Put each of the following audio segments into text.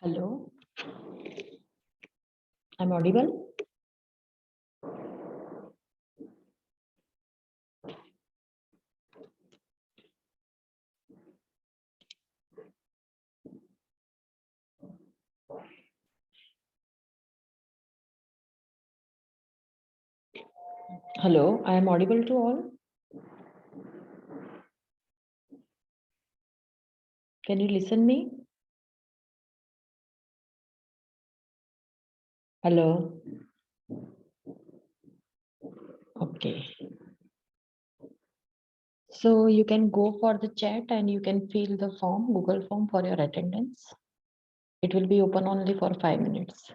Hello, I'm audible. Hello, I am audible to all. Can you listen me? Hello. Okay. So you can go for the chat and you can fill the form, Google form for your attendance. It will be open only for 5 minutes.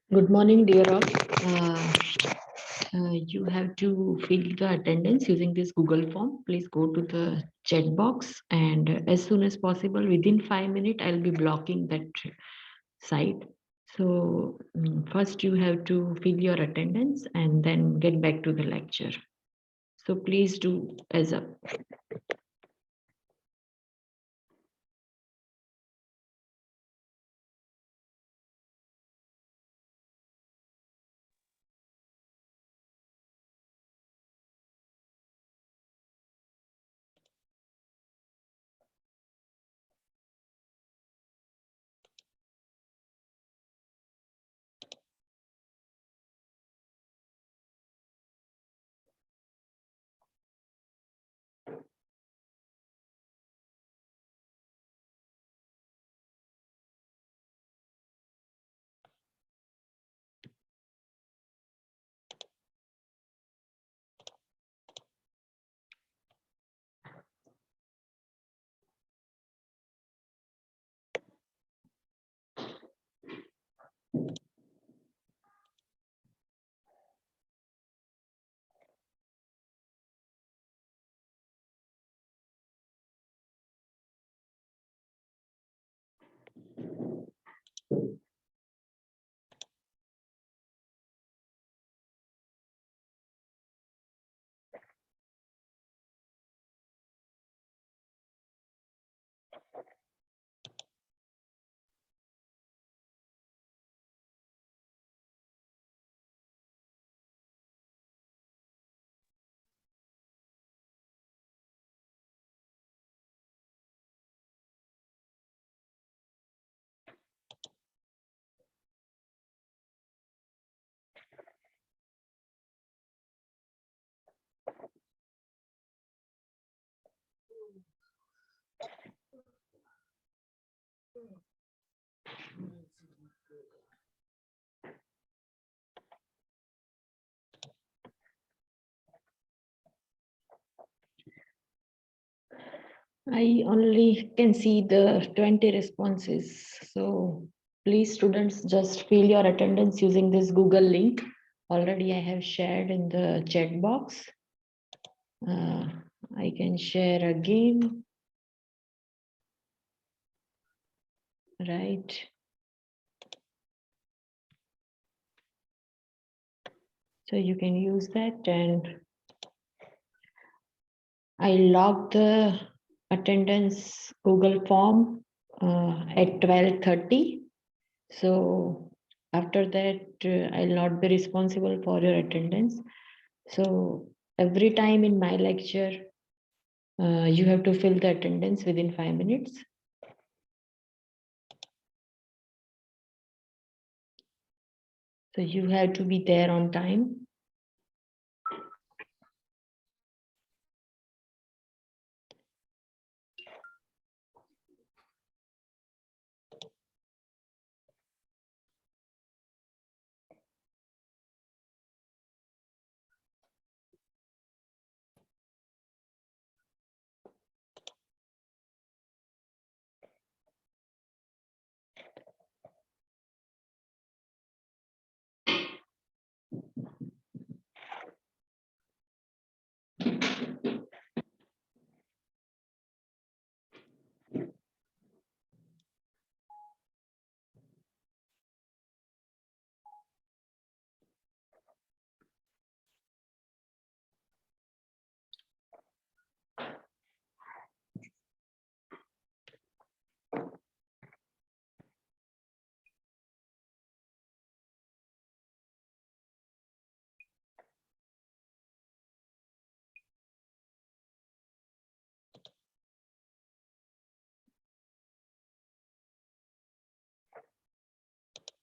Good morning, dear all. You have to fill the attendance using this Google form. Please go to the chat box, and as soon as possible, within 5 minutes, I'll be blocking that site. So first you have to fill your attendance and then get back to the lecture. So please do as a. I only can see the 20 responses. So please students just fill your attendance using this Google link. Already I have shared in the chat box. I can share again, right? So you can use that, and I logged the attendance Google form at 12:30. So after that, I'll not be responsible for your attendance. So every time in my lecture, you have to fill the attendance within 5 minutes. So you have to be there on time.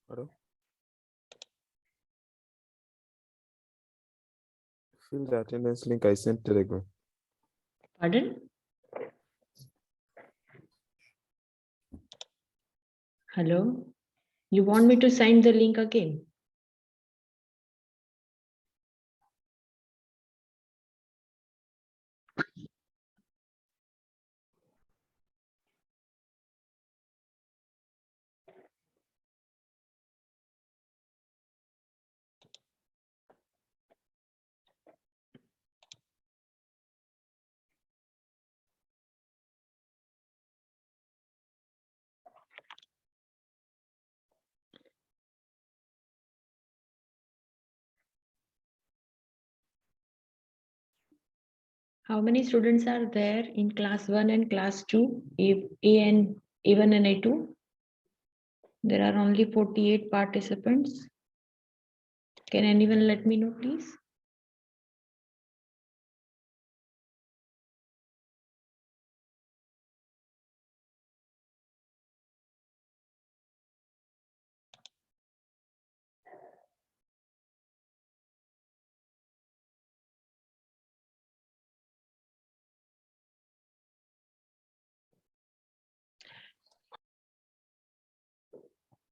Hello? Fill the attendance link I sent Telegram. Pardon? Hello? You want me to send the link again? How many students are there in class 1 and class 2, A and A1 and A2? There are only 48 participants. Can anyone let me know, please?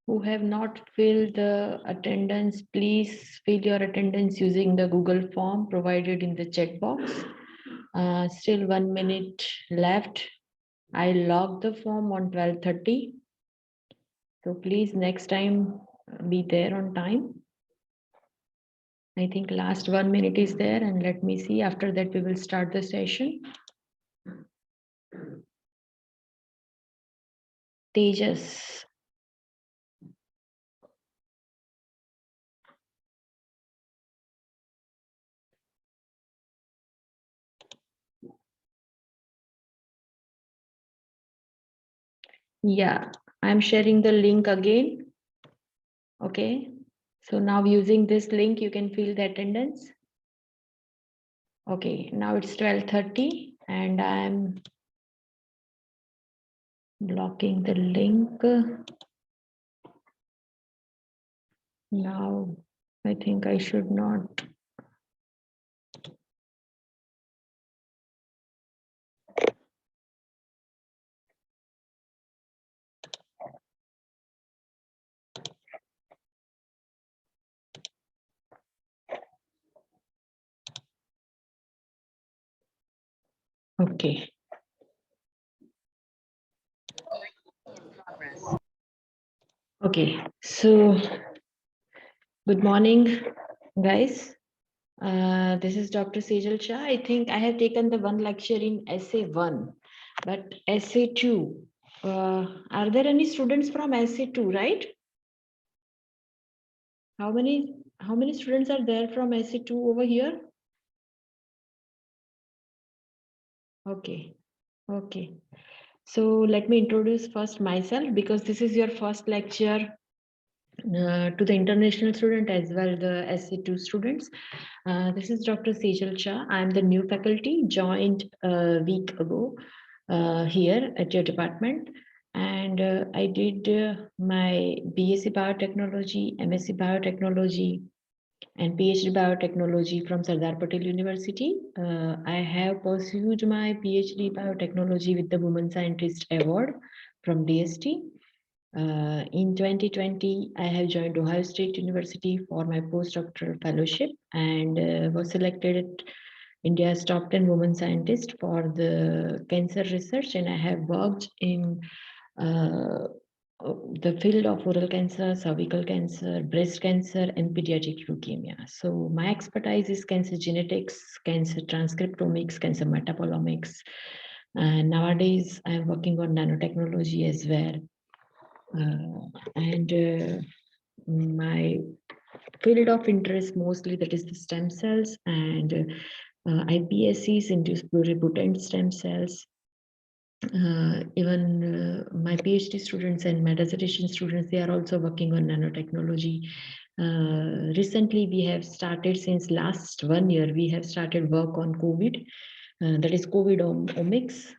Who have not filled the attendance, please fill your attendance using the Google form provided in the chat box. Still 1 minute left. I logged the form on 12:30. So please next time be there on time. I think last 1 minute is there, and let me see. After that, we will start the session. Tejas. Yeah, I'm sharing the link again. Okay. So now using this link, you can fill the attendance. Okay, now it's 12:30 and I'm blocking the link. Now, I think I should not. Okay. Okay, so good morning, guys. This is Dr. Sejal Shah. I think I have taken the one lecture in SA1, but SA2. Are there any students from SA2, right? How many students are there from SA2 over here? Okay, okay. So let me introduce first myself because this is your first lecture to the international student as well the SA2 students. This is Dr. Sejal Shah. I'm the new faculty, joined a week ago here at your department. And I did my B.Sc Biotechnology, M.Sc Biotechnology, and PhD Biotechnology from Sardar Patel University. I have pursued my PhD Biotechnology with the Women Scientist Award from DST. In 2020, I have joined Ohio State University for my postdoctoral fellowship and was selected at India's top 10 women scientists for the cancer research. And I have worked in uh, the field of oral cancer, cervical cancer, breast cancer, and pediatric leukemia. So my expertise is cancer genetics, cancer transcriptomics, cancer metabolomics. And nowadays, I'm working on nanotechnology as well. And my field of interest mostly that is the stem cells and iPSCs, induced pluripotent stem cells. Even my PhD students and my dissertation students, they are also working on nanotechnology. Recently, we have started since last 1 year, we have started work on COVID. That is COVID omics.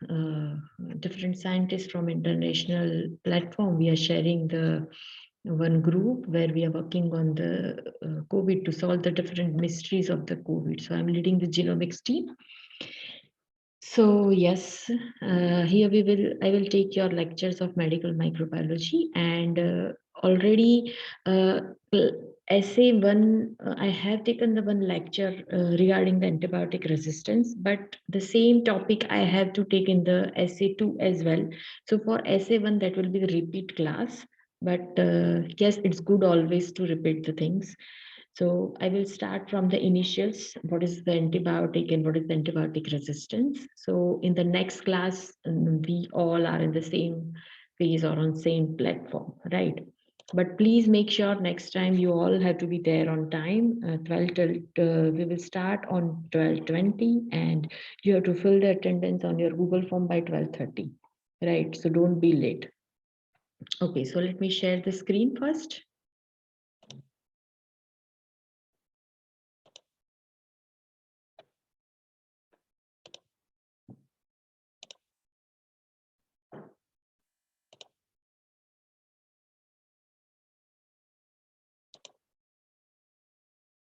Different scientists from international platform, we are sharing the one group where we are working on the COVID to solve the different mysteries of the COVID. So I'm leading the genomics team. So yes, here I will take your lectures of medical microbiology and already SA1, I have taken the one lecture regarding the antibiotic resistance, but the same topic I have to take in the SA2 as well. So for SA1, that will be the repeat class, but yes, it's good always to repeat the things. So I will start from the initials. What is the antibiotic and what is the antibiotic resistance? So in the next class, we all are in the same phase or on same platform, right? But please make sure next time you all have to be there on time. 12 till, we will start on 12:20, and you have to fill the attendance on your Google form by 12:30. Right, so don't be late. Okay, so let me share the screen first.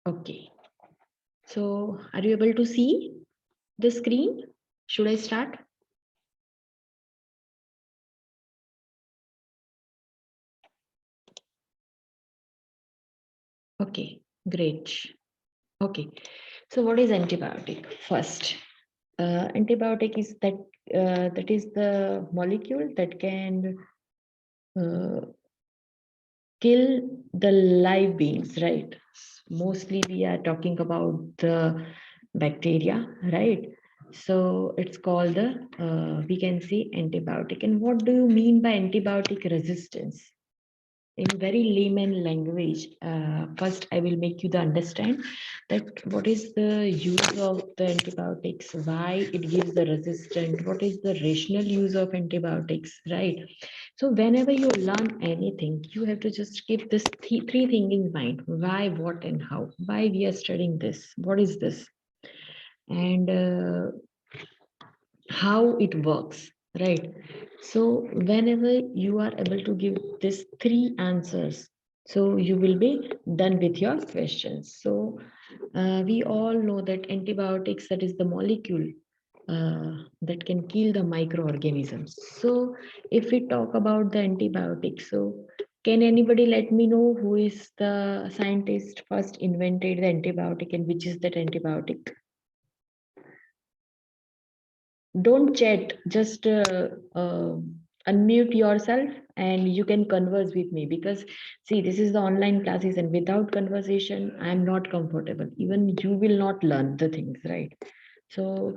Okay, so are you able to see the screen? Should I start? Okay, great. Okay, so what is antibiotic? First, antibiotic is that is the molecule that can uh, kill the live beings, right? Mostly we are talking about the bacteria, right? So it's called the, we can see antibiotic. And what do you mean by antibiotic resistance? In very layman language, first I will make you the understand that what is the use of the antibiotics, why it gives the resistance, what is the rational use of antibiotics, right? So whenever you learn anything, you have to just keep this three things in mind: why, what, and how. Why we are studying this? What is this? And how it works, right? So whenever you are able to give these three answers, so you will be done with your questions. So we all know that antibiotics, that is the molecule that can kill the microorganisms. So if we talk about the antibiotics, so can anybody let me know who is the scientist first invented the antibiotic and which is that antibiotic? Don't chat, just unmute yourself and you can converse with me, because see, this is the online classes and without conversation I am not comfortable. Even you will not learn the things, right? So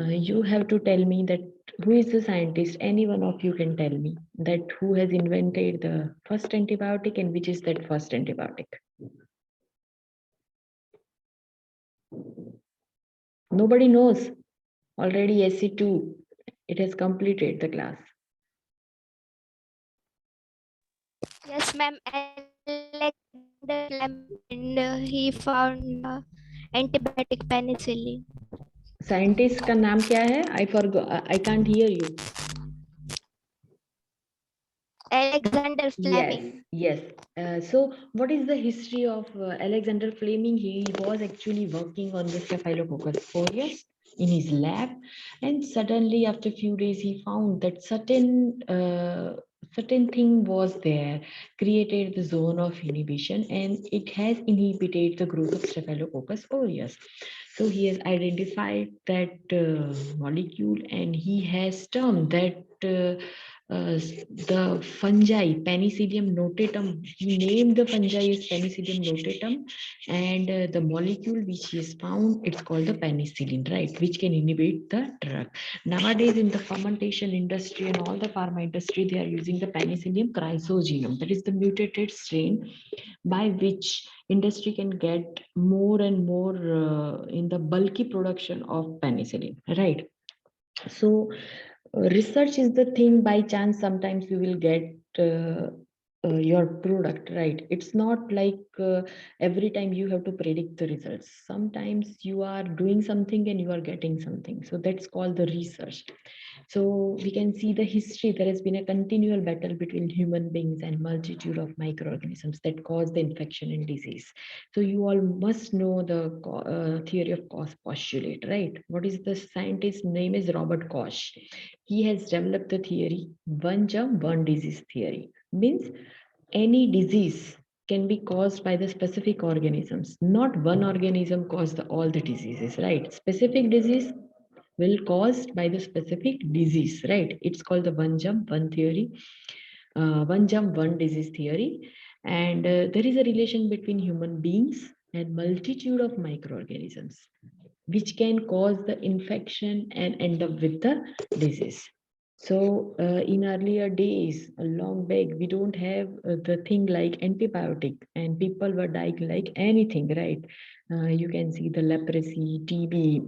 you have to tell me that who is the scientist. Any one of you can tell me that who has invented the first antibiotic and which is that first antibiotic. Nobody knows. Already SC2, it has completed the class. Yes, ma'am. Alexander Fleming, and he found antibiotic penicillin. Scientist का नाम क्या है? I can't hear you. Alexander Yes, Fleming. yes. So what is the history of Alexander Fleming? He was actually working on the Staphylococcus aureus in his lab, and suddenly after a few days he found that certain thing was there, created the zone of inhibition, and it has inhibited the growth of Staphylococcus aureus. So he has identified that molecule, and he has termed that the fungi Penicillium notatum. He named the fungi as Penicillium notatum, and the molecule which he has found, it's called the penicillin, right, which can inhibit the drug. Nowadays in the fermentation industry and all the pharma industry, they are using the Penicillium chrysogenum, that is the mutated strain by which industry can get more and more in the bulky production of penicillin, right? So research is the thing. By chance sometimes you will get your product, right? It's not like every time you have to predict the results. Sometimes you are doing something and you are getting something, so that's called the research. So we can see the history. There has been a continual battle between human beings and multitude of microorganisms that cause the infection and disease. So you all must know the theory of cause postulate, right? What is the scientist name? Is Robert Koch. He has developed the theory one germ, one disease theory. Means any disease can be caused by the specific organisms. Not one organism cause all the diseases, right? Specific disease will caused by the specific disease, right? It's called the one jump, one theory, one jump, one disease theory. And there is a relation between human beings and multitude of microorganisms, which can cause the infection and end up with the disease. So in earlier days, a long back, we don't have the thing like antibiotic, and people were dying like anything, right? You can see the leprosy, TB.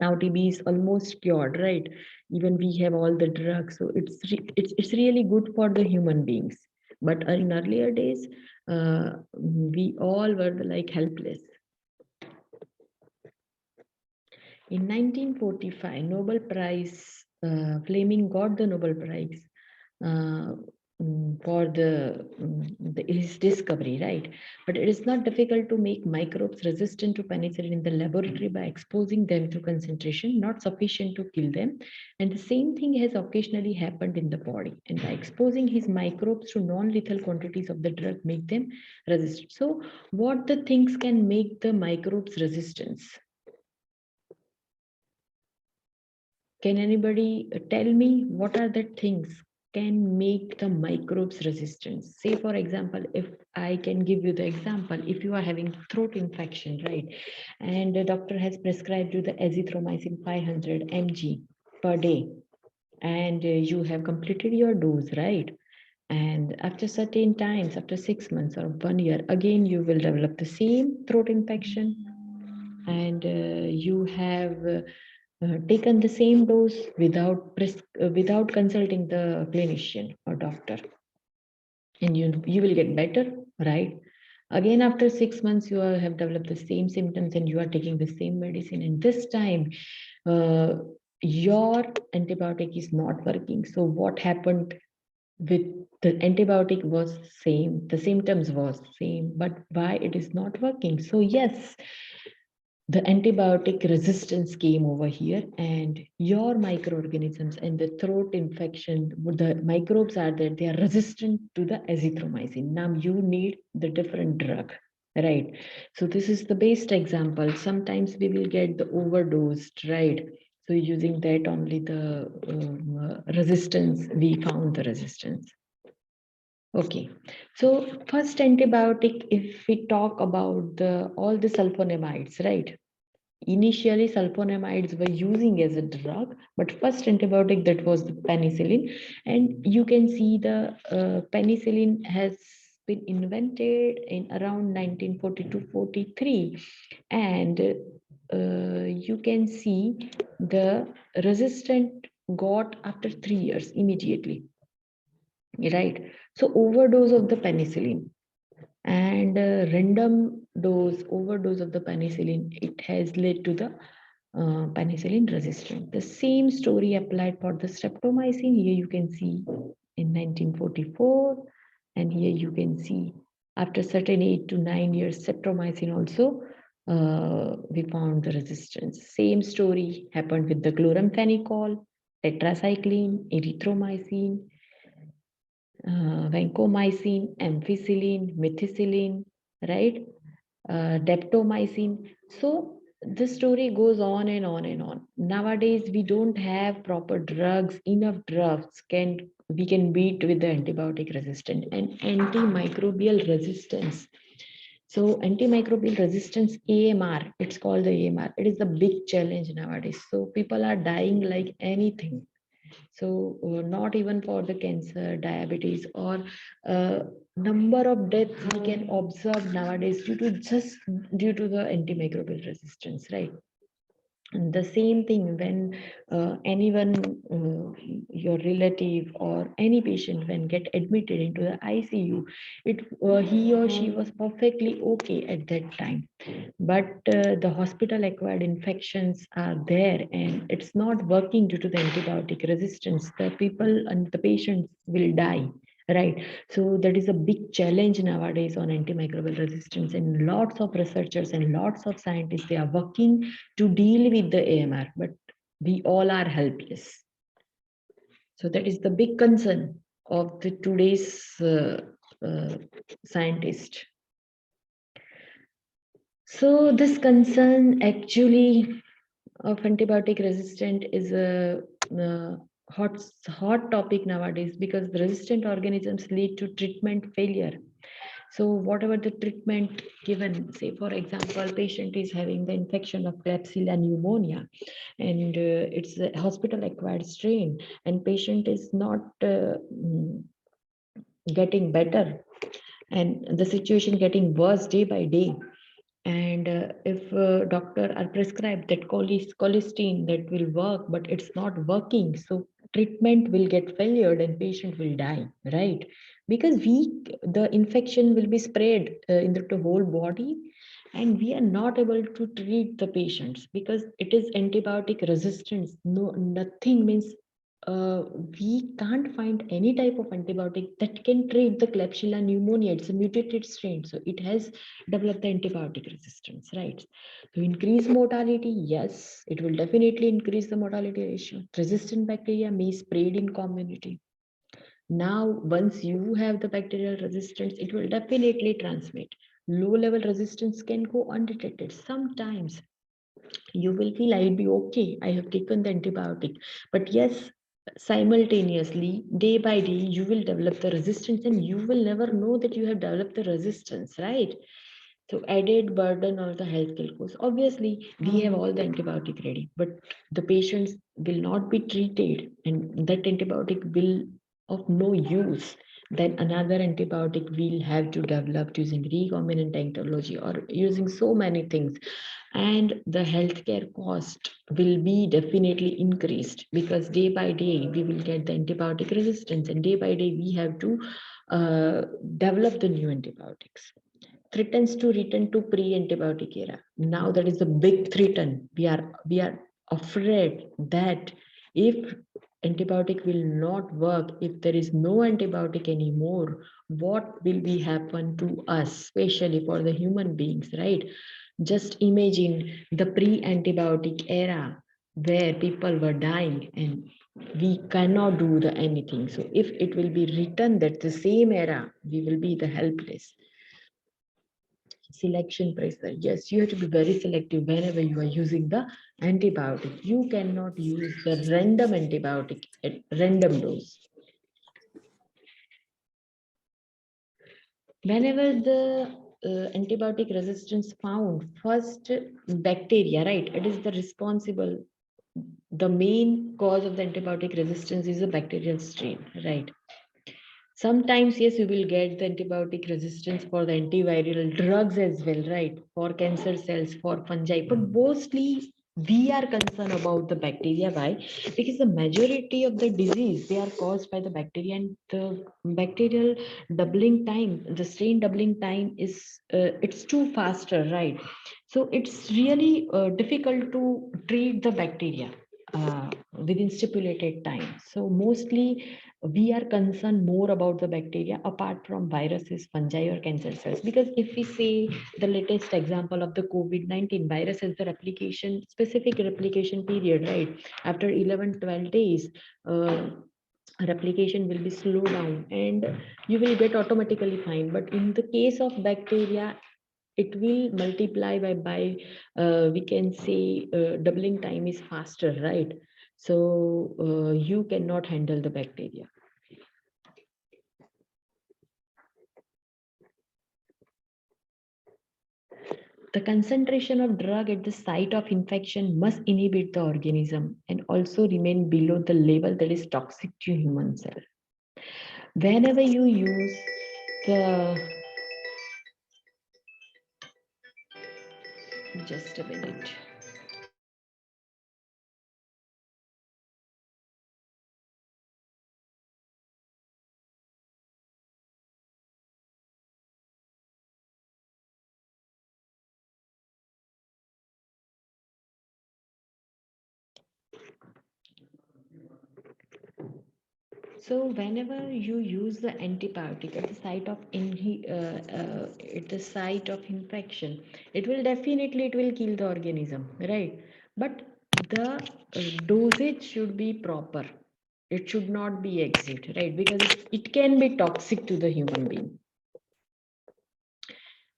Now TB is almost cured, right? Even we have all the drugs, so it's really good for the human beings. But in earlier days, we all were like helpless. In 1945, Nobel Prize, Fleming got the Nobel Prize uh, for his discovery, right? But it is not difficult to make microbes resistant to penicillin in the laboratory by exposing them to concentration not sufficient to kill them. And the same thing has occasionally happened in the body. And by exposing his microbes to non-lethal quantities of the drug, make them resistant. So, what the things can make the microbes resistance? Can anybody tell me what are the things can make the microbes resistant? Say, for example, if I can give you the example, if you are having throat infection, right, and the doctor has prescribed you the azithromycin 500 mg per day, and you have completed your dose, right? And after certain times, after 6 months or 1 year, again, you will develop the same throat infection, and you have taken the same dose without consulting the clinician or doctor, and you will get better, right? Again, after 6 months, you have developed the same symptoms and you are taking the same medicine, and this time uh, your antibiotic is not working. So what happened with the antibiotic was same, the symptoms was same, but why it is not working? So yes, the antibiotic resistance came over here, and your microorganisms and the throat infection, the microbes are there, they are resistant to the azithromycin. Now you need the different drug, right? So this is the best example. Sometimes we will get the overdosed, right? So using that only the resistance, we found the resistance. Okay, so first antibiotic, if we talk about the all the sulfonamides, right? Initially, sulfonamides were using as a drug, but first antibiotic that was the penicillin, and you can see the penicillin has been invented in around 1942-43, and you can see the resistant got after 3 years immediately, right? So overdose of the penicillin and random dose overdose of the penicillin, it has led to the penicillin resistant. The same story applied for the streptomycin. Here you can see in 1944, and here you can see after certain 8 to 9 years, streptomycin also we found the resistance. Same story happened with the chloramphenicol, tetracycline, erythromycin, vancomycin, ampicillin, methicillin, right? Daptomycin. So the story goes on and on and on. Nowadays, we don't have proper drugs, enough drugs we can beat with the antibiotic resistant and antimicrobial resistance. So antimicrobial resistance AMR, it's called the AMR. It is the big challenge nowadays. So people are dying like anything. So not even for the cancer, diabetes, or number of deaths we can observe nowadays due to the antimicrobial resistance, right? And the same thing when anyone, your relative or any patient, when get admitted into the ICU, he or she was perfectly okay at that time, but the hospital acquired infections are there and it's not working due to the antibiotic resistance. The people and the patients will die, right? So that is a big challenge nowadays on antimicrobial resistance, and lots of researchers and lots of scientists, they are working to deal with the AMR, but we all are helpless. So that is the big concern of the today's scientist. So this concern actually of antibiotic resistant is a hot topic nowadays, because the resistant organisms lead to treatment failure. So whatever the treatment given, say for example, patient is having the infection of Klebsiella pneumonia, and it's a hospital acquired strain, and patient is not getting better, and the situation getting worse day by day. And if doctor are prescribed that colistin that will work, but it's not working, so treatment will get failed and patient will die, right? Because the infection will be spread into the whole body, and we are not able to treat the patients because it is antibiotic resistance. No, nothing means we can't find any type of antibiotic that can treat the Klebsiella pneumonia. It's a mutated strain, so it has developed the antibiotic resistance, right? To increase mortality, yes, it will definitely increase the mortality ratio. Resistant bacteria may spread in community. Now, once you have the bacterial resistance, it will definitely transmit. Low level resistance can go undetected. Sometimes you will feel I'll be okay, I have taken the antibiotic. But yes, simultaneously, day by day, you will develop the resistance and you will never know that you have developed the resistance, right? So added burden of the healthcare costs. Obviously, we have all the antibiotic ready, but the patients will not be treated, and that antibiotic will of no use. Then another antibiotic we'll have to develop using recombinant technology or using so many things, and the healthcare cost will be definitely increased because day by day we will get the antibiotic resistance, and day by day we have to develop the new antibiotics. Threatens to return to pre-antibiotic era. Now that is the big threat. We are afraid that if antibiotic will not work, if there is no antibiotic anymore, what will be happen to us, especially for the human beings, right? Just imagine the pre-antibiotic era where people were dying and we cannot do the anything. So if it will be written that the same era, we will be the helpless. Selection pressure. Yes, you have to be very selective whenever you are using the antibiotic. You cannot use the random antibiotic at random dose. Whenever the antibiotic resistance found, first bacteria, right? It is the responsible. The main cause of the antibiotic resistance is a bacterial strain, right? Sometimes, yes, you will get the antibiotic resistance for the antiviral drugs as well, right? For cancer cells, for fungi, but mostly we are concerned about the bacteria. Why? Because the majority of the disease, they are caused by the bacteria, and the bacterial doubling time, the strain doubling time is, it's too faster, right? So it's really difficult to treat the bacteria within stipulated time. So mostly we are concerned more about the bacteria apart from viruses, fungi, or cancer cells. Because if we say the latest example of the COVID-19 virus has the replication, specific replication period, right? After 11, 12 days, replication will be slowed down and you will get automatically fine. But in the case of bacteria, it will multiply by we can say doubling time is faster, right? So you cannot handle the bacteria. The concentration of drug at the site of infection must inhibit the organism and also remain below the level that is toxic to human cell. Whenever you use the, just a minute. So whenever you use the antibiotic at the site of at the site of infection, it will definitely it will kill the organism, right? But the dosage should be proper. It should not be exit, right? Because it can be toxic to the human being.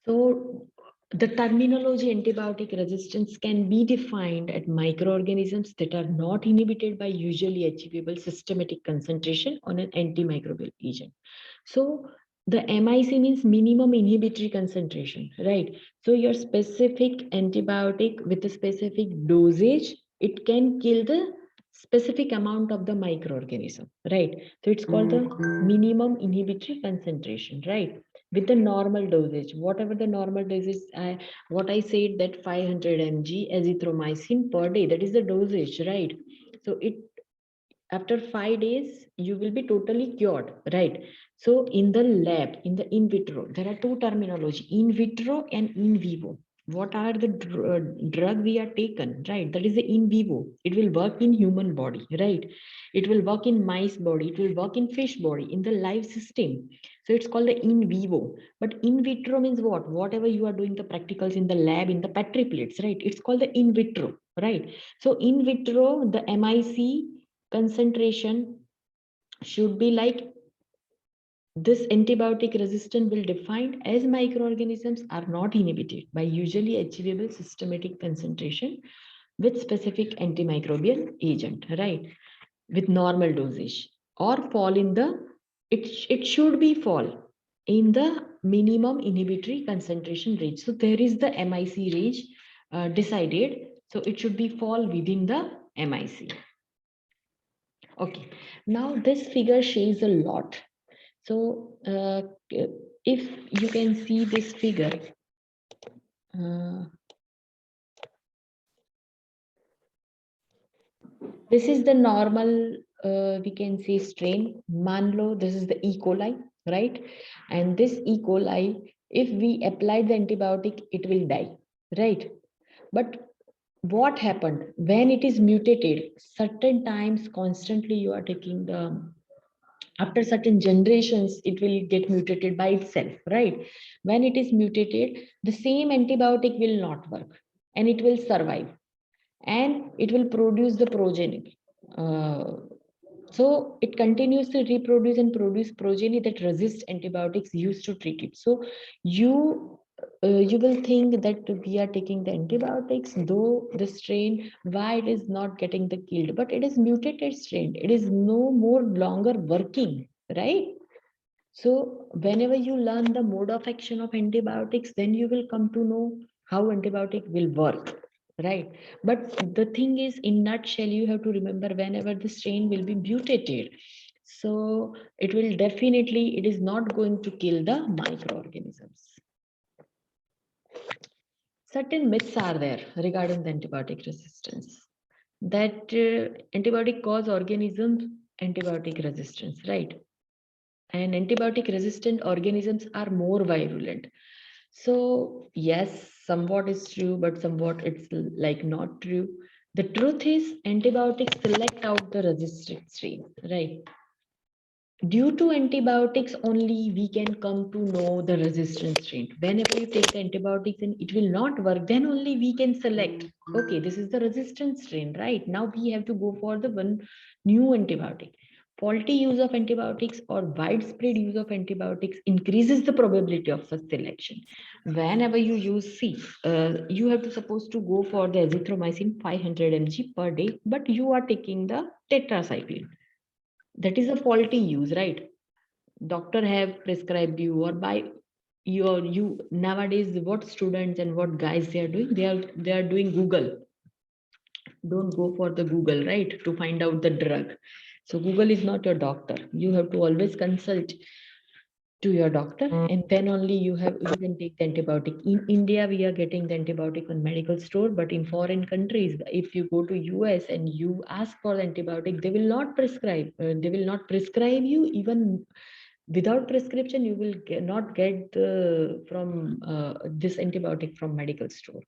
So the terminology antibiotic resistance can be defined at microorganisms that are not inhibited by usually achievable systematic concentration on an antimicrobial agent. So the MIC means minimum inhibitory concentration, right? So your specific antibiotic with a specific dosage, it can kill the specific amount of the microorganism, right? So it's called the minimum inhibitory concentration, right? With the normal dosage, whatever the normal dosage, what I said that 500 mg azithromycin per day, that is the dosage, right? So it after 5 days you will be totally cured, right? So in the lab, in the in vitro, there are two terminology, in vitro and in vivo. What are the drug we are taken, right? That is the in vivo. It will work in human body, right? It will work in mice body, it will work in fish body, in the live system. So it's called the in vivo. But in vitro means what? Whatever you are doing the practicals in the lab, in the petri plates, right? It's called the in vitro, right? So in vitro, the MIC concentration should be like this. Antibiotic resistance will defined as microorganisms are not inhibited by usually achievable systematic concentration with specific antimicrobial agent, right? With normal dosage, or fall in the, it should be fall in the minimum inhibitory concentration range. So there is the MIC range decided, so it should be fall within the MIC. Okay, now this figure shows a lot. So if you can see this figure, this is the normal, we can say strain. Manlo, this is the E. coli, right? And this E. coli, if we apply the antibiotic, it will die, right? But what happened when it is mutated? Certain times, constantly you are taking the, after certain generations it will get mutated by itself, right? When it is mutated, the same antibiotic will not work and it will survive and it will produce the progeny. uh, so it continues to reproduce and produce progeny that resist antibiotics used to treat it. So you will think that we are taking the antibiotics, though the strain, why it is not getting the killed, but it is mutated strain. It is no more longer working, right? So whenever you learn the mode of action of antibiotics, then you will come to know how antibiotic will work, right? But the thing is, in nutshell, you have to remember whenever the strain will be mutated. So it will definitely, it is not going to kill the microorganisms. Certain myths are there regarding the antibiotic resistance. That antibiotic cause organisms antibiotic resistance, right? And antibiotic resistant organisms are more virulent. So yes, somewhat is true, but somewhat it's like not true. The truth is antibiotics select out the resistant strain, right? Due to antibiotics only we can come to know the resistance strain. Whenever you take the antibiotics and it will not work, then only we can select, okay, this is the resistance strain, right? Now we have to go for the one new antibiotic. Faulty use of antibiotics or widespread use of antibiotics increases the probability of such selection. Whenever you use C, you have to supposed to go for the azithromycin 500 mg per day, but you are taking the tetracycline. That is a faulty use, right? Doctor have prescribed you, or by your you nowadays what students and what guys they are doing, they are doing Google. Don't go for the Google, right, to find out the drug. So Google is not your doctor. You have to always consult to your doctor, and then only you can take the antibiotic. In India we are getting the antibiotic on medical store, but in foreign countries, if you go to US and you ask for the antibiotic, they will not prescribe, they will not prescribe you. Even without prescription you will not get from this antibiotic from medical store.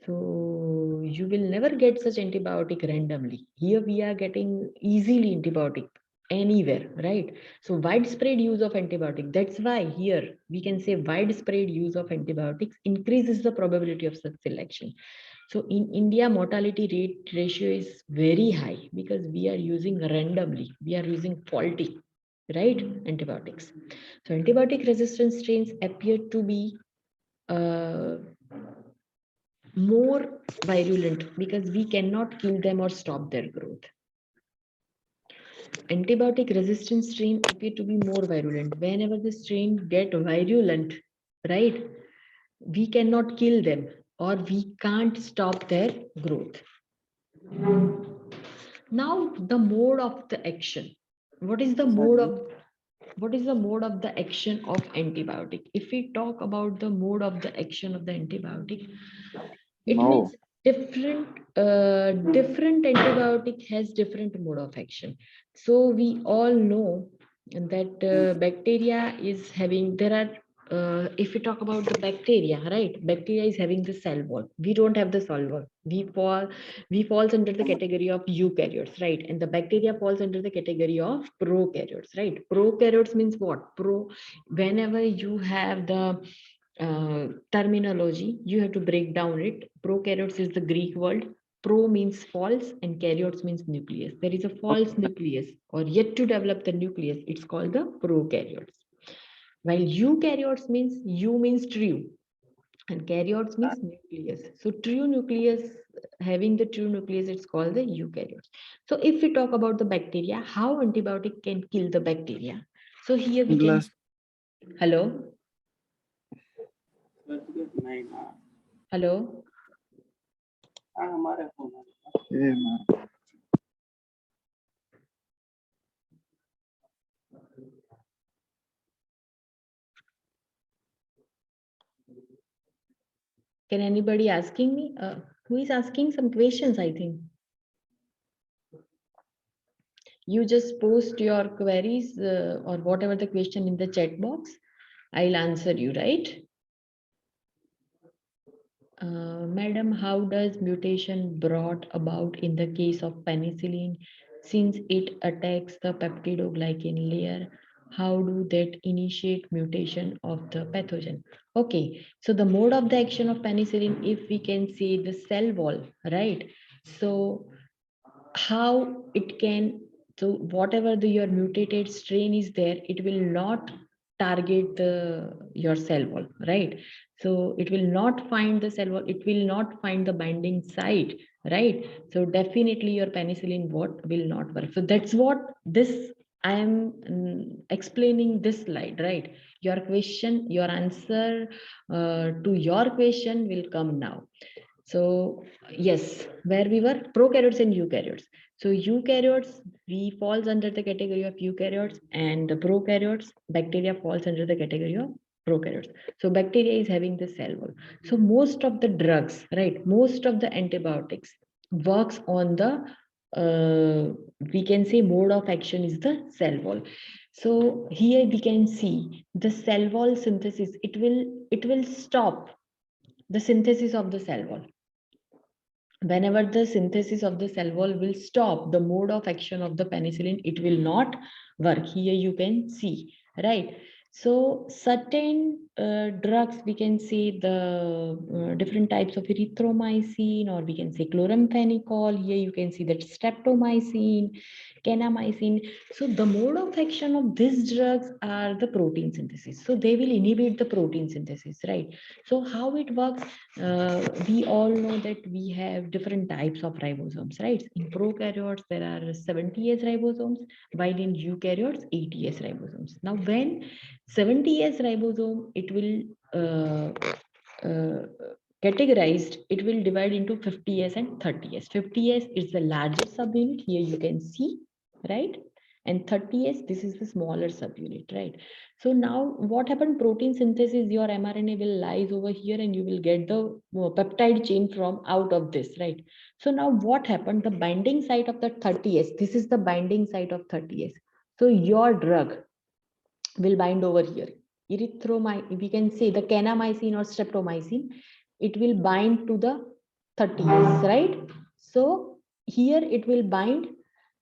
So you will never get such antibiotic randomly. Here we are getting easily antibiotic anywhere, right? So widespread use of antibiotic. That's why here we can say widespread use of antibiotics increases the probability of such selection. So in India, mortality rate ratio is very high because we are using randomly. We are using faulty, right, antibiotics. So antibiotic resistant strains appear to be uh, more virulent because we cannot kill them or stop their growth. antibiotic resistant strain appear to be more virulent. Whenever the strain get virulent, right, we cannot kill them or we can't stop their growth. Now the mode of the action. What is the mode of the action of antibiotic? If we talk about the mode of the action of the antibiotic, it means different antibiotic has different mode of action. So we all know that bacteria is having, there are if we talk about the bacteria, right, bacteria is having the cell wall. We don't have the cell wall. We falls under the category of eukaryotes, right, and the bacteria falls under the category of prokaryotes, right. Prokaryotes means what? Whenever you have the terminology, you have to break down it. Prokaryotes is the Greek word. Pro means false and karyotes means nucleus. There is a false nucleus or yet to develop the nucleus. It's called the prokaryotes. While eukaryotes means U means true and karyotes means nucleus. So true nucleus, having the true nucleus, it's called the eukaryotes. So if we talk about the bacteria, how antibiotic can kill the bacteria? So here we can. Hello. Hello. Can anybody asking me? Who is asking some questions? I think you just post your queries or whatever the question in the chat box. I'll answer you, right? Madam, how does mutation brought about in the case of penicillin? Since it attacks the peptidoglycan layer, how do that initiate mutation of the pathogen? Okay, so the mode of the action of penicillin, if we can see the cell wall, right? So how it can, so whatever your mutated strain is there, it will not target your cell wall, right? So it will not find the cell wall, it will not find the binding site, right? So definitely your penicillin what will not work. So that's what this I am explaining this slide, right? Your question, your answer to your question will come now. So yes, where we were, prokaryotes and eukaryotes. So eukaryotes, we falls under the category of eukaryotes, and the prokaryotes, bacteria falls under the category of prokaryotes. So bacteria is having the cell wall. So most of the drugs, right, most of the antibiotics works on the we can say mode of action is the cell wall. So here we can see the cell wall synthesis. It will stop the synthesis of the cell wall. Whenever the synthesis of the cell wall will stop, the mode of action of the penicillin, it will not work. Here you can see, right? So certain drugs, we can say the different types of erythromycin, or we can say chloramphenicol. Here you can see that streptomycin, kanamycin. So the mode of action of these drugs are the protein synthesis. So they will inhibit the protein synthesis, right? So how it works? We all know that we have different types of ribosomes, right? In prokaryotes, there are 70S ribosomes, while in eukaryotes, 80S ribosomes. Now, when 70S ribosome, it will categorized, it will divide into 50S and 30S. 50S is the largest subunit. Here you can see, right? And 30S, this is the smaller subunit, right? So now what happened? Protein synthesis, your mRNA will lies over here and you will get the peptide chain from out of this, right? So now what happened? The binding site of the 30S, this is the binding site of 30S. So your drug will bind over here. Erythromycin, we can say the kanamycin or streptomycin, it will bind to the 30S, right? So here it will bind.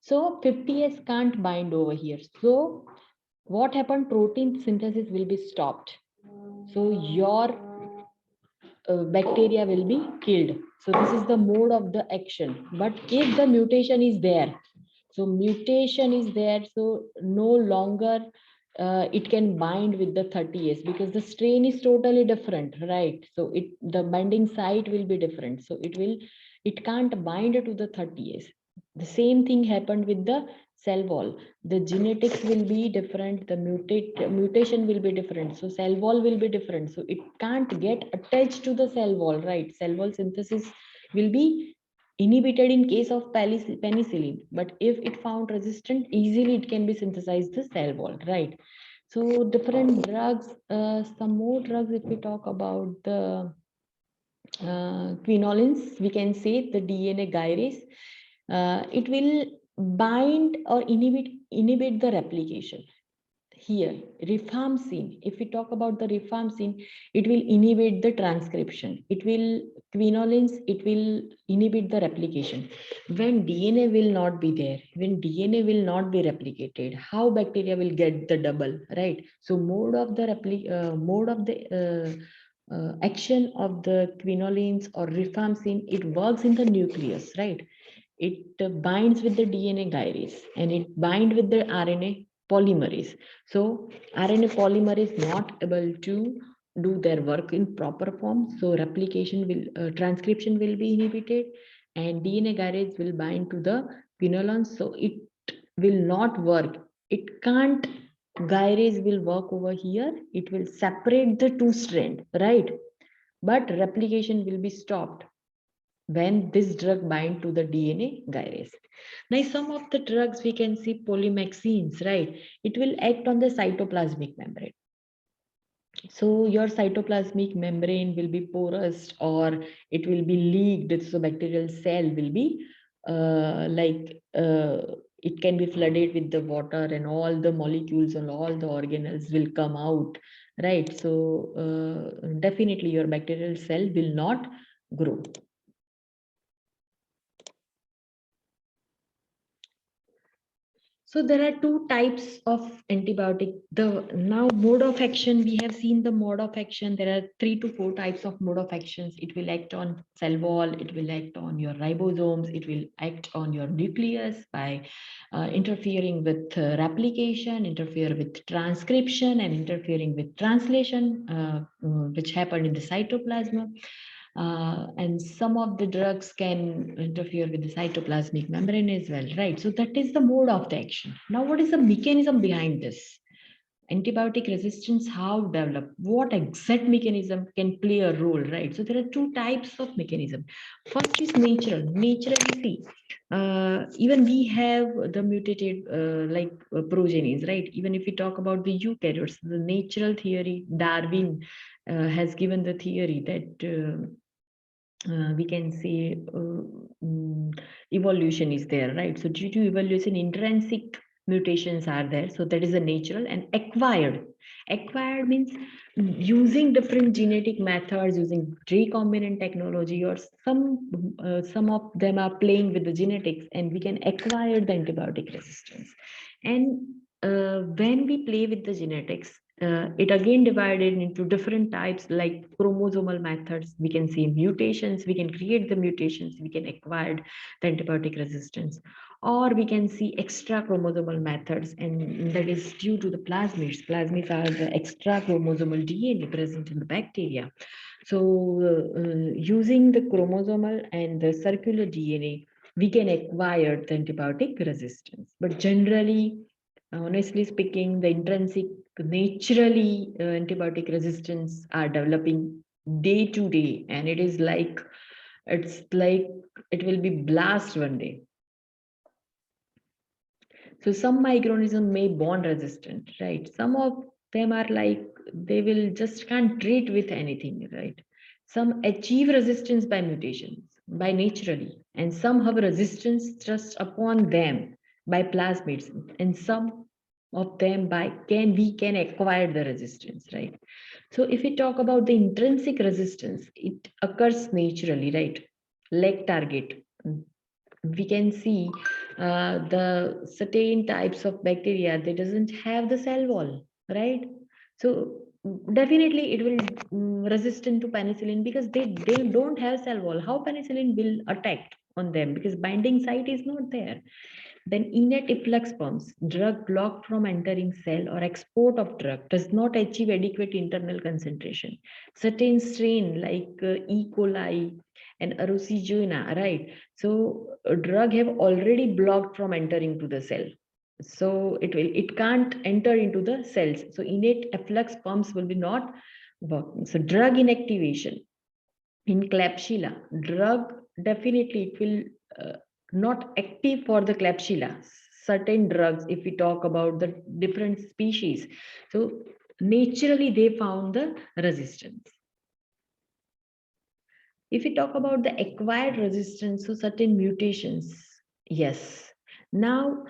So 50S can't bind over here. So what happened? Protein synthesis will be stopped. So your bacteria will be killed. So this is the mode of the action. But if the mutation is there, so mutation is there, so no longer it can bind with the 30S because the strain is totally different, right? So the binding site will be different. So it can't bind to the 30S. The same thing happened with the cell wall. The genetics will be different, the mutation will be different. So cell wall will be different. So it can't get attached to the cell wall, right? Cell wall synthesis will be inhibited in case of penicillin, but if it found resistant, easily it can be synthesized the cell wall, right? So different drugs, some more drugs, if we talk about the quinolines, we can say the DNA gyrase, it will bind or inhibit the replication. Here, rifampicin, if we talk about the rifampicin, it will inhibit the transcription. It will, quinolines, it will inhibit the replication. When DNA will not be there, when DNA will not be replicated, how bacteria will get the double, right? So mode of the action of the quinolines or rifampicin, it works in the nucleus, right? It binds with the DNA gyrase and it binds with the RNA polymerase. So RNA polymerase not able to do their work in proper form. So replication will, transcription will be inhibited, and DNA gyrase will bind to the quinoline. So it will not work. It can't, gyrase will work over here. It will separate the two strand, right? But replication will be stopped when this drug bind to the DNA gyrase. Now, some of the drugs we can see polymyxins, right? It will act on the cytoplasmic membrane. So your cytoplasmic membrane will be porous or it will be leaked. So bacterial cell will be it can be flooded with the water and all the molecules and all the organelles will come out, right? So definitely your bacterial cell will not grow. So there are two types of antibiotic. The now mode of action, we have seen the mode of action. There are 3 to 4 types of mode of actions. It will act on cell wall, it will act on your ribosomes, it will act on your nucleus by interfering with replication, interfere with transcription, and interfering with translation, which happen in the cytoplasm. And some of the drugs can interfere with the cytoplasmic membrane as well, right? So that is the mode of the action. Now, what is the mechanism behind this? Antibiotic resistance, how develop? What exact mechanism can play a role, right? So there are 2 types of mechanism. First is natural. Naturally, see, even we have the mutated progenies, right? Even if we talk about the eukaryotes, the natural theory, Darwin has given the theory that we can say evolution is there, right? So due to evolution, intrinsic mutations are there. So that is a natural and acquired. Acquired means using different genetic methods, using recombinant technology, or some of them are playing with the genetics, and we can acquire the antibiotic resistance. And when we play with the genetics, it again divided into different types like chromosomal methods. We can see mutations, we can create the mutations, we can acquire the antibiotic resistance, or we can see extra chromosomal methods, and that is due to the plasmids. Plasmids are the extra chromosomal DNA present in the bacteria. So using the chromosomal and the circular DNA, we can acquire the antibiotic resistance. But generally, honestly speaking, the intrinsic, naturally antibiotic resistance are developing day to day, and it's like it will be blast one day. So some microorganisms may bond resistant, right? Some of them are like they will just can't treat with anything, right? Some achieve resistance by mutations, by naturally, and some have resistance just upon them by plasmids, and some of them by we can acquire the resistance, right? So if we talk about the intrinsic resistance, it occurs naturally, right? Leg target, we can see the certain types of bacteria, they doesn't have the cell wall, right? So definitely it will resistant to penicillin because they don't have cell wall. How penicillin will attack on them? Because binding site is not there. Then innate efflux pumps, drug blocked from entering cell or export of drug does not achieve adequate internal concentration. Certain strain like E. coli and Arosigena, right? So a drug have already blocked from entering to the cell. So it can't enter into the cells. So innate efflux pumps will be not working. So drug inactivation in Klebsiella, drug definitely it will not active for the Klebsiella. Certain drugs, if we talk about the different species, so naturally they found the resistance. If we talk about the acquired resistance, so certain mutations, yes. Now,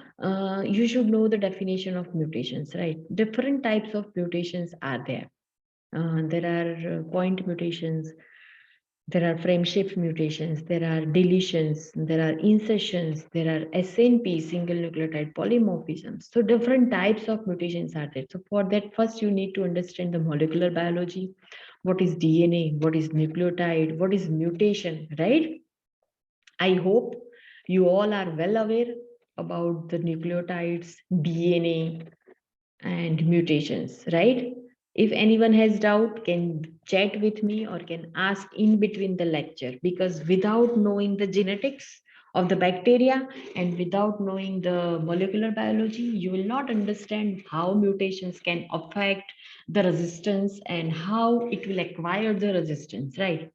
you should know the definition of mutations, right? Different types of mutations are there. There are point mutations, there are frame shift mutations, there are deletions, there are insertions, there are SNP, single nucleotide polymorphisms. So different types of mutations are there. So for that, first you need to understand the molecular biology. What is DNA? What is nucleotide? What is mutation, right? I hope you all are well aware about the nucleotides, DNA, and mutations, right? If anyone has doubt, can chat with me or can ask in between the lecture, because without knowing the genetics of the bacteria and without knowing the molecular biology, you will not understand how mutations can affect the resistance and how it will acquire the resistance, right?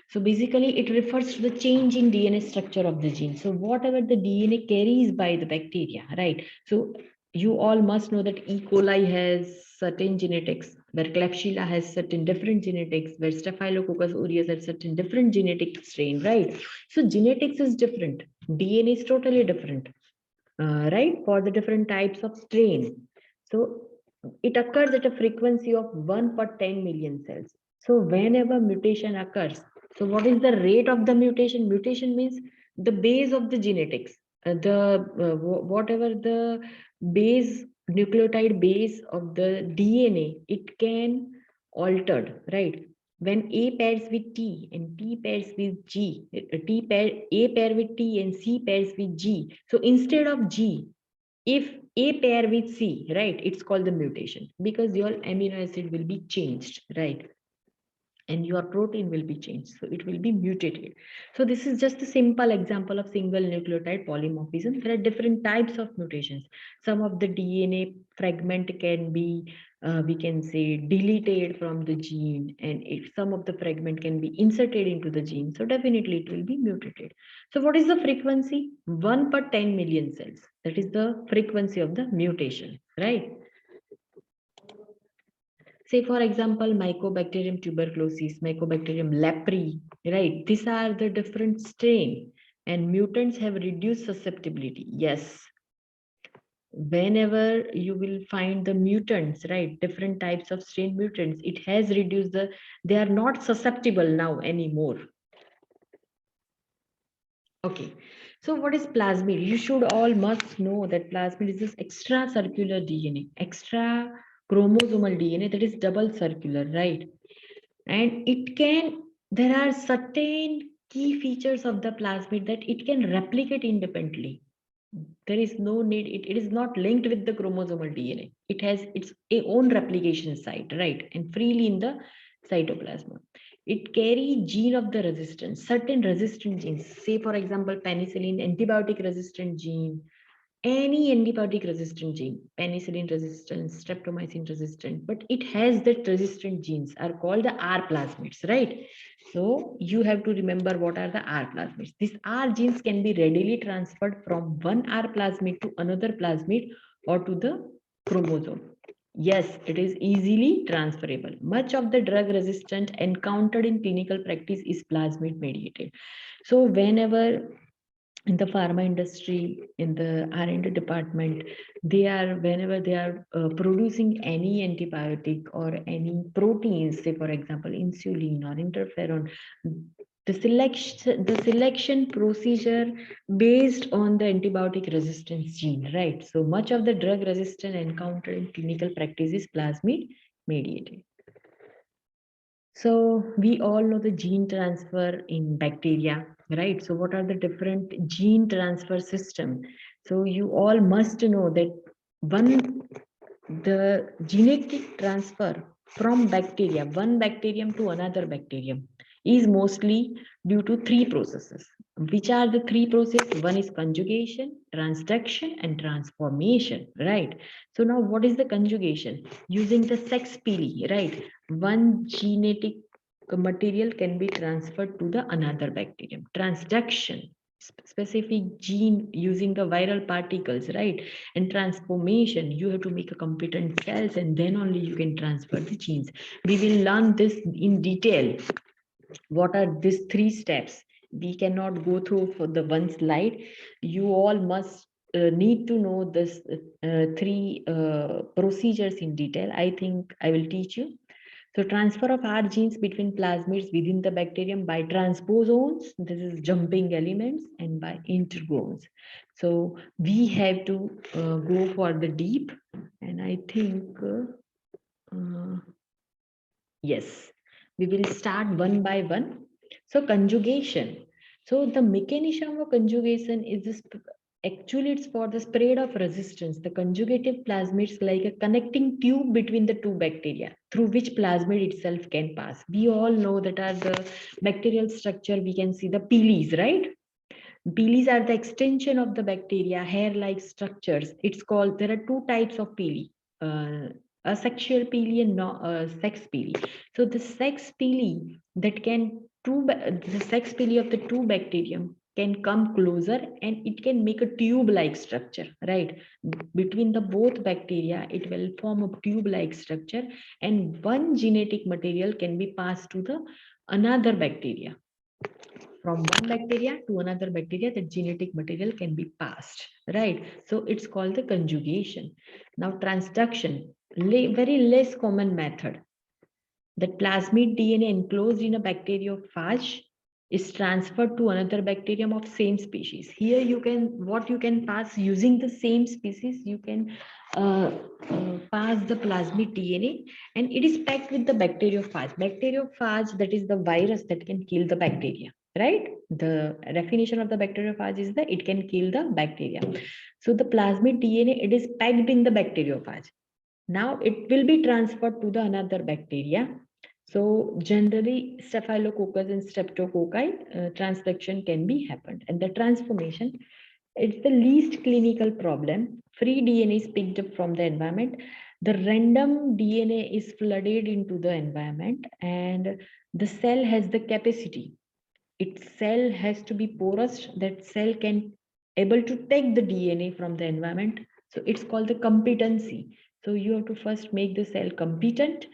So basically, it refers to the change in DNA structure of the gene. So whatever the DNA carries by the bacteria, right? So you all must know that E. coli has certain genetics, where Klebsiella has certain different genetics, where Staphylococcus aureus has certain different genetic strain, right? So genetics is different, DNA is totally different, right? For the different types of strain. So it occurs at a frequency of 1 per 10 million cells. So whenever mutation occurs, so what is the rate of the mutation? Mutation means the base of the genetics, whatever the base, nucleotide base of the DNA, it can altered, right? When A pairs with T and T pairs with G, A pair with T and C pairs with G. So instead of G, if A pair with C, right, it's called the mutation, because your amino acid will be changed, right? And your protein will be changed, so it will be mutated. So this is just a simple example of single nucleotide polymorphism. There are different types of mutations. Some of the DNA fragment can be, we can say, deleted from the gene, and some of the fragment can be inserted into the gene, so definitely it will be mutated. So what is the frequency? 1 per 10 million cells, that is the frequency of the mutation, right? Say, for example, Mycobacterium tuberculosis, Mycobacterium leprae, right? These are the different strain, and mutants have reduced susceptibility. Yes. Whenever you will find the mutants, right? Different types of strain mutants, it has reduced they are not susceptible now anymore. Okay. So what is plasmid? You should all must know that plasmid is this extracircular DNA, extra chromosomal DNA that is double circular, right? And there are certain key features of the plasmid that it can replicate independently. There is no need, it is not linked with the chromosomal DNA. It has its own replication site, right? And freely in the cytoplasm. It carries gene of the resistance, certain resistant genes. Say, for example, penicillin, antibiotic resistant gene, any antibiotic resistant gene, penicillin resistant, streptomycin resistant, but it has that resistant genes are called the R plasmids, right? So you have to remember what are the R plasmids. These R genes can be readily transferred from one R plasmid to another plasmid or to the chromosome. Yes, it is easily transferable. Much of the drug resistant encountered in clinical practice is plasmid mediated. So whenever in the pharma industry, in the R&D department, whenever they are producing any antibiotic or any proteins, say for example insulin or interferon, the selection procedure based on the antibiotic resistance gene, right? So much of the drug resistance encountered in clinical practice is plasmid mediated. So we all know the gene transfer in bacteria, right? So what are the different gene transfer system? So you all must know that the genetic transfer from bacteria, one bacterium to another bacterium, is mostly due to three processes. Which are the three processes? One is conjugation, transduction, and transformation, right? So now what is the conjugation? Using the sex pili, right? One genetic material can be transferred to the another bacterium. Transduction, specific gene using the viral particles, right? And transformation, you have to make a competent cells and then only you can transfer the genes. We will learn this in detail. What are these three steps? We cannot go through for the one slide. You all must need to know this three procedures in detail. I think I will teach you. So transfer of R genes between plasmids within the bacterium by transposons, this is jumping elements, and by integrons. So we have to go for the deep, and I think, yes, we will start one by one. So conjugation. So the mechanism of conjugation is this. Actually, it's for the spread of resistance. The conjugative plasmids like a connecting tube between the two bacteria through which plasmid itself can pass. We all know that are the bacterial structure. We can see the pilis, right? Pilis are the extension of the bacteria, hair-like structures. It's called, there are two types of pili, asexual pili and sex pili. So the sex pili that can, the sex pili of the two bacterium can come closer and it can make a tube-like structure, right? Between the both bacteria, it will form a tube-like structure and one genetic material can be passed to the another bacteria. From one bacteria to another bacteria, that genetic material can be passed, right? So it's called the conjugation. Now transduction, very less common method. That plasmid DNA enclosed in a bacteriophage is transferred to another bacterium of same species. Here you can, what you can pass using the same species, you can pass the plasmid DNA and it is packed with the bacteriophage. Bacteriophage, that is the virus that can kill the bacteria, right? The definition of the bacteriophage is that it can kill the bacteria. So the plasmid DNA, it is packed in the bacteriophage. Now it will be transferred to the another bacteria. So generally staphylococcus and streptococci transduction can be happened, and the transformation, it's the least clinical problem. Free DNA is picked up from the environment. The random DNA is flooded into the environment and the cell has the capacity. Its cell has to be porous. That cell can able to take the DNA from the environment. So it's called the competency. So you have to first make the cell competent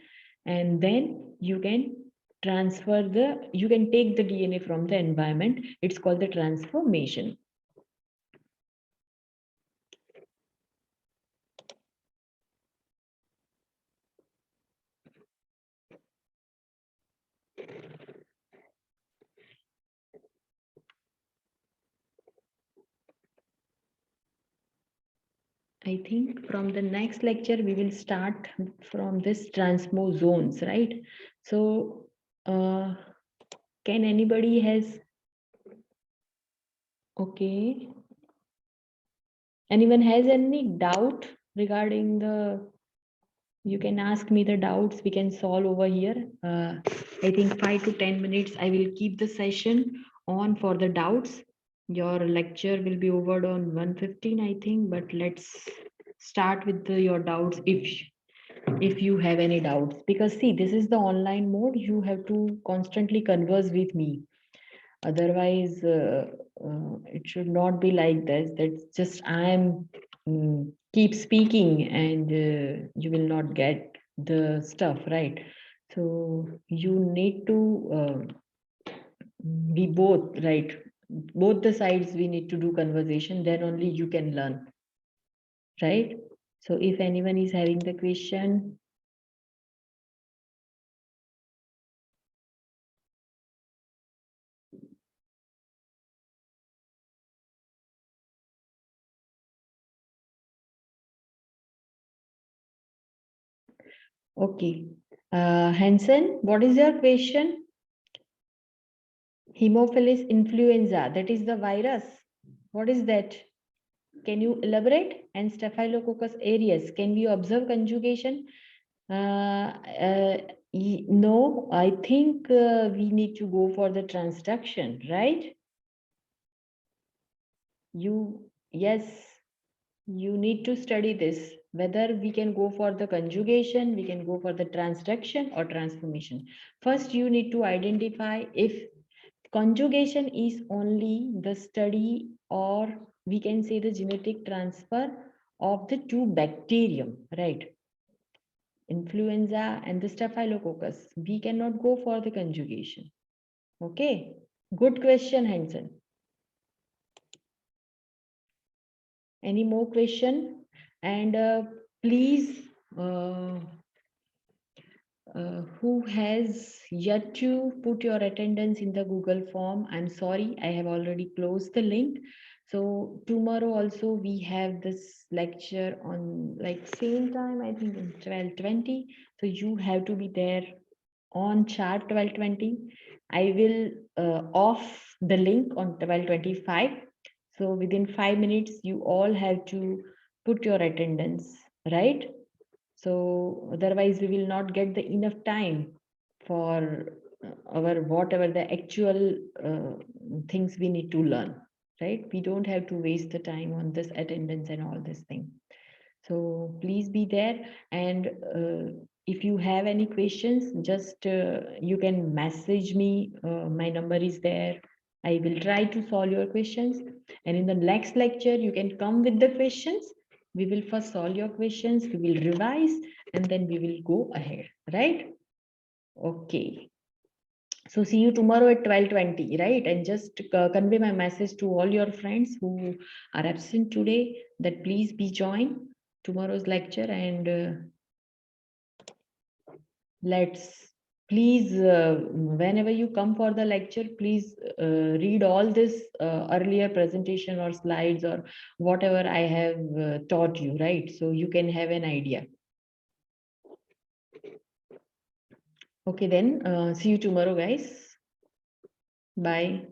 and then you can transfer the, you can take the DNA from the environment. It's called the transformation. I think from the next lecture, we will start from this transmosomes, right? So can anybody has, okay. Anyone has any doubt regarding the, you can ask me the doubts we can solve over here. I think 5 to 10 minutes, I will keep the session on for the doubts. Your lecture will be over on 1:15, I think, but let's start with your doubts if you have any doubts, because see, this is the online mode. You have to constantly converse with me. Otherwise, it should not be like this. That's just I'm keep speaking and you will not get the stuff, right? So you need to we both, right? Both the sides we need to do conversation. Then only you can learn, right? So if anyone is having the question. Okay. Hansen, what is your question? Haemophilus influenza, that is the virus. What is that? Can you elaborate? And Staphylococcus aureus, can we observe conjugation? No, I think we need to go for the transduction, right? Yes, you need to study this, whether we can go for the conjugation, we can go for the transduction or transformation. First, you need to identify if conjugation is only the study, or we can say the genetic transfer of the two bacterium, right? Influenza and the staphylococcus. We cannot go for the conjugation. Okay, good question, Hanson. Any more question? And please, who has yet to put your attendance in the Google form, I'm sorry, I have already closed the link. So tomorrow also we have this lecture on like same time, I think in 12:20. So you have to be there on chart 12:20. I will off the link on 12:25. So within 5 minutes, you all have to put your attendance, right? So otherwise we will not get the enough time for our whatever the actual things we need to learn, right? We don't have to waste the time on this attendance and all this thing. So please be there, and if you have any questions, just you can message me. My number is there. I will try to solve your questions, and in the next lecture you can come with the questions. We will first solve your questions, we will revise, and then we will go ahead, right? Okay. So see you tomorrow at 12:20, right? And just convey my message to all your friends who are absent today that please be joined tomorrow's lecture, and let's please whenever you come for the lecture, please read all this earlier presentation or slides or whatever I have taught you, right? So you can have an idea. Okay, then see you tomorrow, guys. Bye.